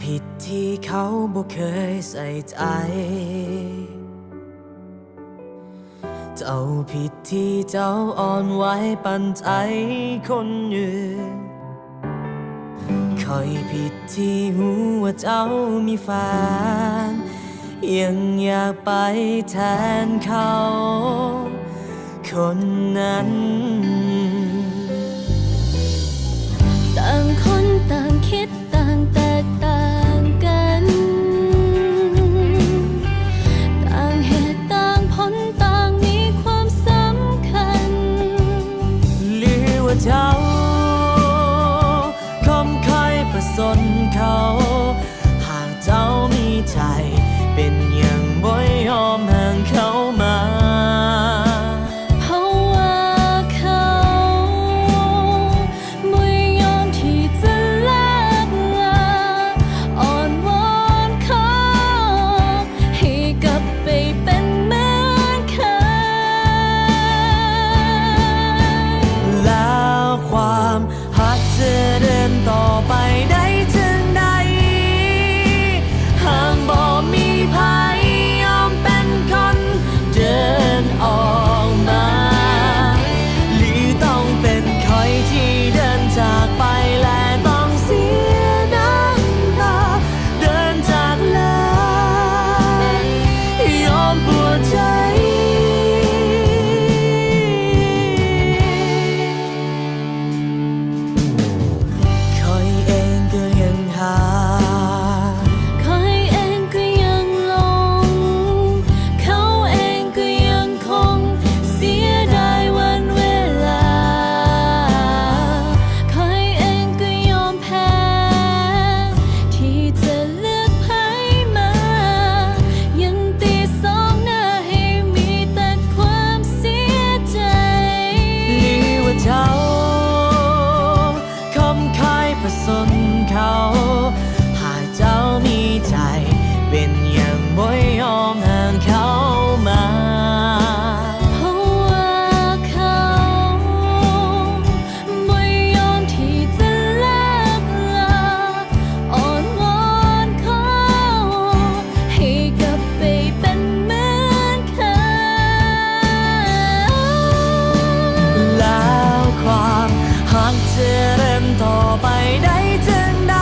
ผิดที่เขาบ่เคยใส่ใจเจ้าผิดที่เจ้าอ่อนไหวปันใจคนอื่นคอยผิดที่หูว่าเจ้ามีแฟนยังอยากไปแทนเขาคนนั้นต่างคนต่างคิดต่างแตกต่างกันต่างเหตุต่างผลต่างมีความสำคัญหรือว่าเจ้าคมคอยประสนเขาหากเจ้ามีใจเป็นอย่างบ่ยอมห่างเขามาเพราะว่าเขาไม่ยอมที่จะเลิกลาอ่อนวอนขอให้กลับไปเป็นเหมือนเคยแล้วความหักจะเดินต่อไปได้จึงใดหากบ่มีภัยยอมเป็นคนเดินออกมาหรือต้องเป็นคอยที่เดินจากไปและต้องเสียน้ำตาเดินจากลายอมปวดใจคอยเองก็ยังหาคอยเองก็ยังหลงเขาเองก็ยังคงเสียดายวันเวลาคอยเองก็ยอมแพ้ที่จะเลือกไพ่มายังตีสองหน้าให้มีแต่ความเสียใจหรือว่าเจ้าคมคายผสมเขาหากเจ้ามีใจเป็นอย่างบ่ยอมห่างเขามาเพราะว่าเขาไม่ยอมที่จะเลิกลาอ่อนวอนขอให้กลับไปเป็นเหมือนเคยแล้วความหักจะเริ่มต่อไปได้จึงใด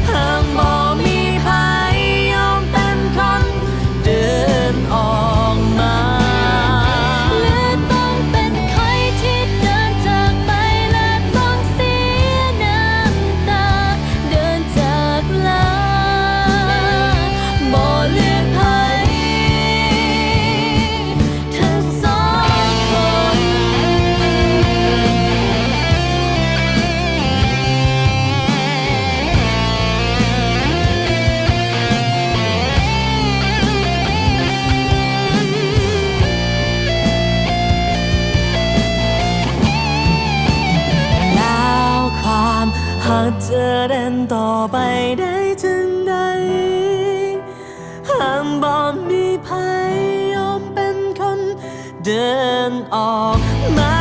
หากบ่มีภัยยอมเป็นคนเดินออกมาหรือต้องเป็นใครที่เดินจากไปและต้องเสียน้ำตาเดินจากลาบ่เลือกใครทั้งสองคนแล้วความหักจะเดินต่อไปได้จึงใดหากบ่มีภัยยอมเป็นคนเดินออกมา